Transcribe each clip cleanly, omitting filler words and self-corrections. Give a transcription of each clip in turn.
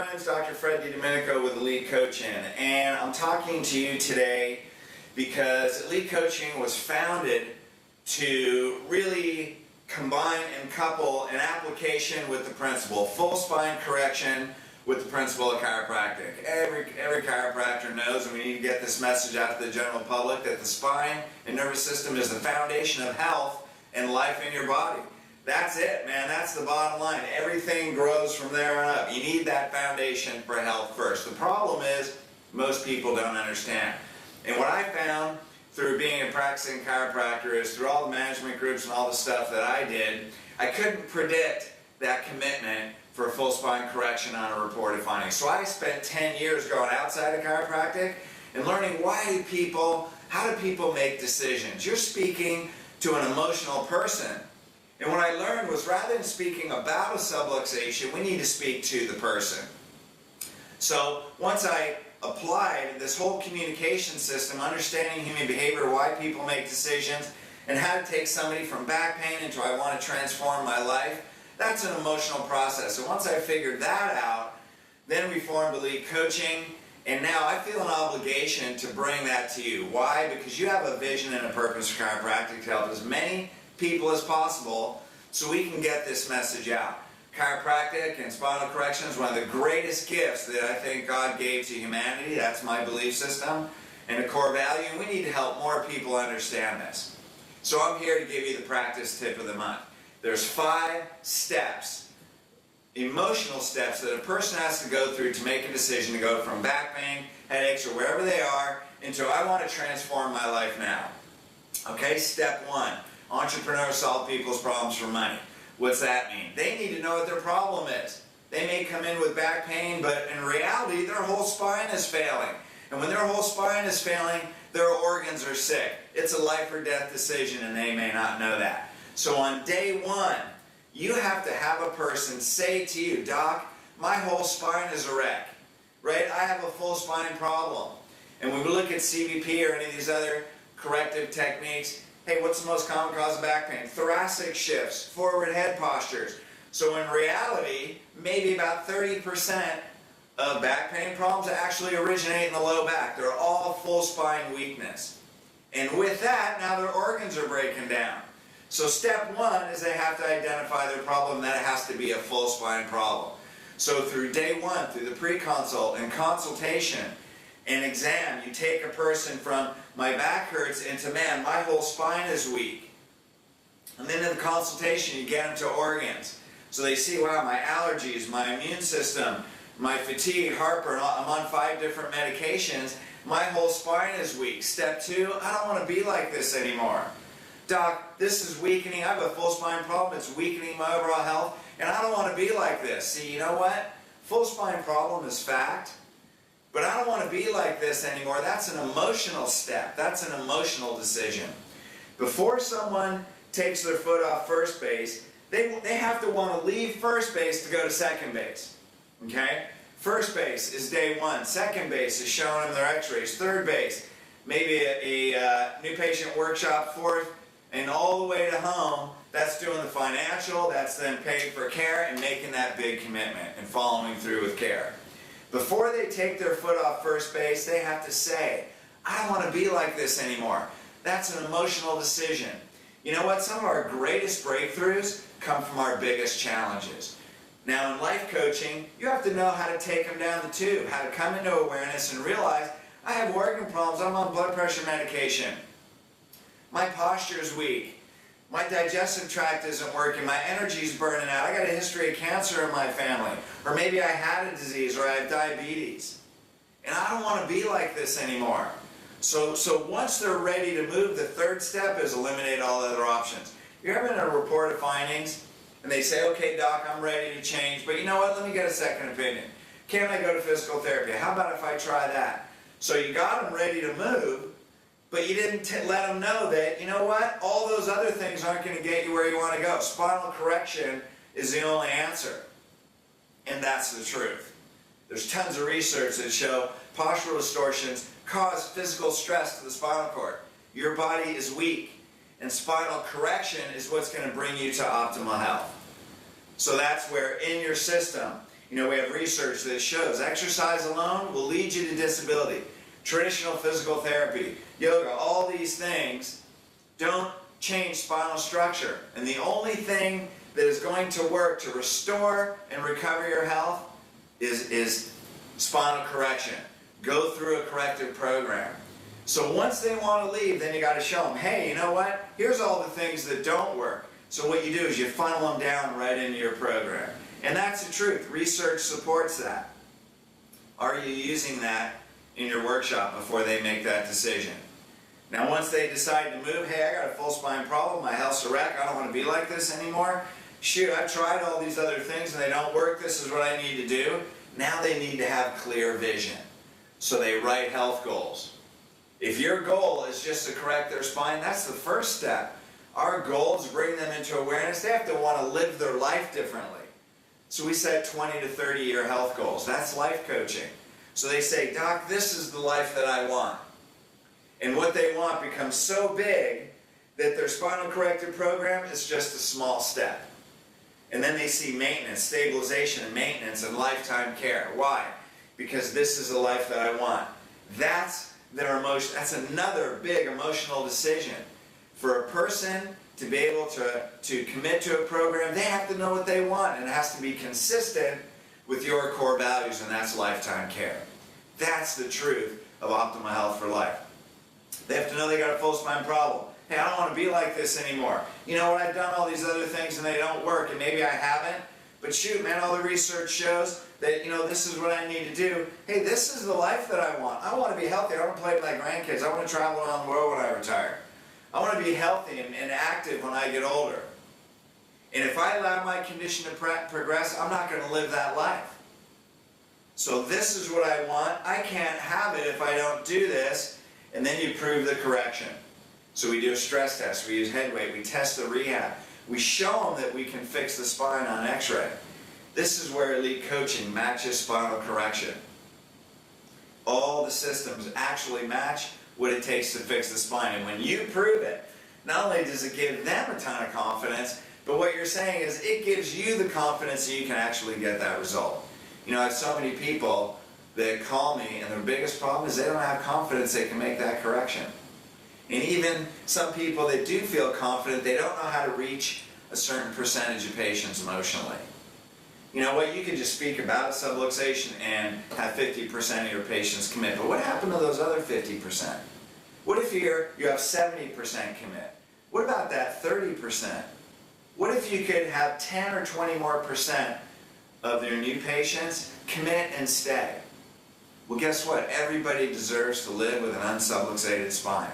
my name is Dr. Fred DiDomenico with Elite Coaching, and I'm talking to you today because Elite Coaching was founded to really combine and couple an application with the principle, full spine correction with the principle of chiropractic. Every chiropractor knows, and we need to get this message out to the general public, that the spine and nervous system is the foundation of health and life in your body. That's it, man. That's the bottom line. Everything grows from there on up. You need that foundation for health first. The problem is most people don't understand. And what I found through being a practicing chiropractor is through all the management groups and all the stuff that I did, I couldn't predict that commitment for full spine correction on a reported finding. So I spent 10 years going outside of chiropractic and learning how do people make decisions. You're speaking to an emotional person. And what I learned was rather than speaking about a subluxation, we need to speak to the person. So once I applied this whole communication system, understanding human behavior, why people make decisions, and how to take somebody from back pain into I want to transform my life, that's an emotional process. And once I figured that out, then we formed Elite Coaching, and now I feel an obligation to bring that to you. Why? Because you have a vision and a purpose for chiropractic to help as many people as possible so we can get this message out. Chiropractic and spinal correction is one of the greatest gifts that I think God gave to humanity. That's my belief system and a core value, and we need to help more people understand this. So I'm here to give you the practice tip of the month. There's 5 steps, emotional steps, that a person has to go through to make a decision to go from back pain, headaches, or wherever they are into I want to transform my life now. Okay, step 1. Entrepreneurs solve people's problems for money. What's that mean? They need to know what their problem is. They may come in with back pain, but in reality, their whole spine is failing. And when their whole spine is failing, their organs are sick. It's a life or death decision, and they may not know that. So on day 1, you have to have a person say to you, Doc, my whole spine is a wreck, right? I have a full spine problem. And when we look at CBP or any of these other corrective techniques, hey, what's the most common cause of back pain? Thoracic shifts, forward head postures. So in reality, maybe about 30% of back pain problems actually originate in the low back. They're all full spine weakness. And with that, now their organs are breaking down. So step 1 is they have to identify their problem, that it has to be a full spine problem. So through day 1, through the pre-consult and consultation and exam, you take a person from my back hurts into man, my whole spine is weak. And then in the consultation, you get them to organs. So they see, wow, my allergies, my immune system, my fatigue, heartburn, I'm on 5 different medications. My whole spine is weak. Step 2, I don't want to be like this anymore. Doc, this is weakening. I have a full spine problem. It's weakening my overall health, and I don't want to be like this. See, you know what? Full spine problem is fact. But I don't want to be like this anymore. That's an emotional step. That's an emotional decision. Before someone takes their foot off first base, they have to want to leave first base to go to second base. Okay? First base is day 1. Second base is showing them their x-rays. Third base, maybe a new patient workshop. Fourth, and all the way to home, that's doing the financial, that's then paid for care and making that big commitment and following through with care. Before they take their foot off first base, they have to say, I don't want to be like this anymore. That's an emotional decision. You know what? Some of our greatest breakthroughs come from our biggest challenges. Now in life coaching, you have to know how to take them down the tube, how to come into awareness and realize, I have organ problems, I'm on blood pressure medication. My posture is weak. My digestive tract isn't working. My energy's burning out. I got a history of cancer in my family. Or maybe I had a disease or I have diabetes. And I don't want to be like this anymore. So once they're ready to move, the 3rd step is eliminate all other options. You're having a report of findings and they say, okay, Doc, I'm ready to change. But you know what? Let me get a second opinion. Can I go to physical therapy? How about if I try that? So you got them ready to move, but you didn't let them know that, you know what, all those other things aren't going to get you where you want to go. Spinal correction is the only answer. And that's the truth. There's tons of research that show postural distortions cause physical stress to the spinal cord. Your body is weak, and spinal correction is what's going to bring you to optimal health. So that's where in your system, We have research that shows exercise alone will lead you to disability. Traditional physical therapy, yoga, all these things don't change spinal structure. And the only thing that is going to work to restore and recover your health is spinal correction. Go through a corrective program. So once they want to leave, then you got to show them, hey, you know what? Here's all the things that don't work. So what you do is you funnel them down right into your program. And that's the truth. Research supports that. Are you using that in your workshop before they make that decision? Now once they decide to move, hey, I got a full spine problem, my health's a wreck, I don't want to be like this anymore. Shoot, I've tried all these other things and they don't work, this is what I need to do. Now they need to have clear vision. So they write health goals. If your goal is just to correct their spine, that's the first step. Our goal is to bring them into awareness. They have to want to live their life differently. So we set 20 to 30 year health goals. That's life coaching. So they say, Doc, this is the life that I want. And what they want becomes so big that their spinal corrective program is just a small step. And then they see maintenance, stabilization and maintenance and lifetime care. Why? Because this is the life that I want. That's their emotion. That's another big emotional decision. For a person to be able to commit to a program, they have to know what they want, and it has to be consistent with your core values, and that's lifetime care. That's the truth of optimal health for life. They have to know they got a full spine problem. Hey, I don't want to be like this anymore. You know what, I've done all these other things and they don't work, and maybe I haven't, but shoot, man, all the research shows that, this is what I need to do. Hey, this is the life that I want. I want to be healthy. I want to play with my grandkids. I want to travel around the world when I retire. I want to be healthy and active when I get older. And if I allow my condition to progress, I'm not going to live that life. So this is what I want. I can't have it if I don't do this. And then you prove the correction. So we do a stress test. We use head weight. We test the rehab. We show them that we can fix the spine on x-ray. This is where elite coaching matches spinal correction. All the systems actually match what it takes to fix the spine. And when you prove it, not only does it give them a ton of confidence, but what you're saying is it gives you the confidence that you can actually get that result. I have so many people that call me and their biggest problem is they don't have confidence they can make that correction. And even some people that do feel confident, they don't know how to reach a certain percentage of patients emotionally. You know what, you could just speak about subluxation and have 50% of your patients commit, but what happened to those other 50%? What if you have 70% commit? What about that 30%? What if you could have 10 or 20 more percent of their new patients commit and stay? Well, guess what? Everybody deserves to live with an unsubluxated spine.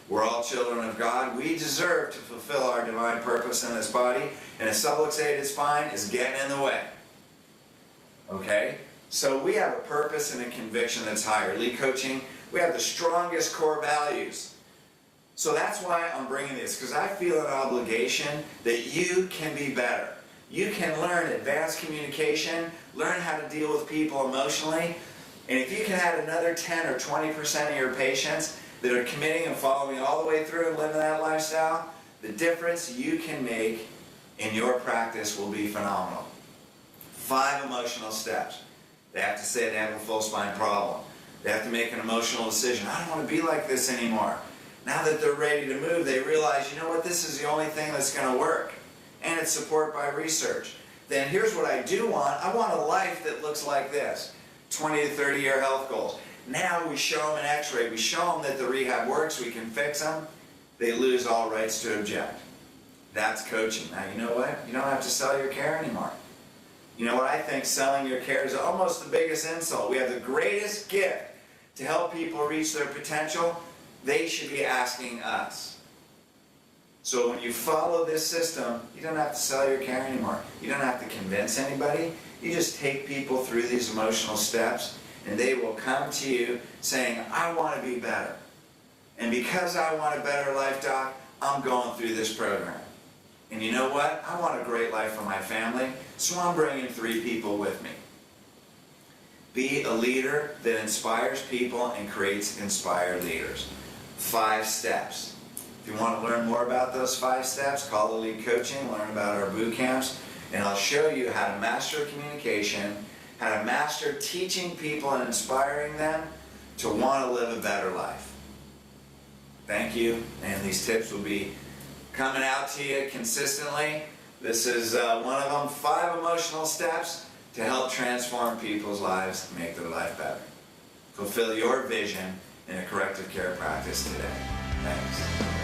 We're all children of God. We deserve to fulfill our divine purpose in this body, and a subluxated spine is getting in the way. Okay? So we have a purpose and a conviction that's higher. Elite coaching, we have the strongest core values. So that's why I'm bringing this, because I feel an obligation that you can be better. You can learn advanced communication, learn how to deal with people emotionally, and if you can add another 10 or 20% of your patients that are committing and following all the way through and living that lifestyle, the difference you can make in your practice will be phenomenal. 5 emotional steps. They have to say they have a full spine problem. They have to make an emotional decision. I don't want to be like this anymore. Now that they're ready to move, they realize, you know what, this is the only thing that's going to work. And it's supported by research. Then here's what I do want. I want a life that looks like this. 20 to 30 year health goals. Now we show them an x-ray. We show them that the rehab works. We can fix them. They lose all rights to object. That's coaching. Now you know what? You don't have to sell your care anymore. You know what? I think selling your care is almost the biggest insult. We have the greatest gift to help people reach their potential. They should be asking us. So when you follow this system, you don't have to sell your care anymore. You don't have to convince anybody. You just take people through these emotional steps, and they will come to you saying, I want to be better. And because I want a better life, Doc, I'm going through this program. And you know what? I want a great life for my family, so I'm bringing 3 people with me. Be a leader that inspires people and creates inspired leaders. 5 steps. If you want to learn more about those 5 steps, call Elite Coaching, learn about our boot camps, and I'll show you how to master communication, how to master teaching people and inspiring them to want to live a better life. Thank you, and these tips will be coming out to you consistently. This is one of them, 5 emotional steps to help transform people's lives and make their life better. Fulfill your vision in a corrective care practice today. Thanks.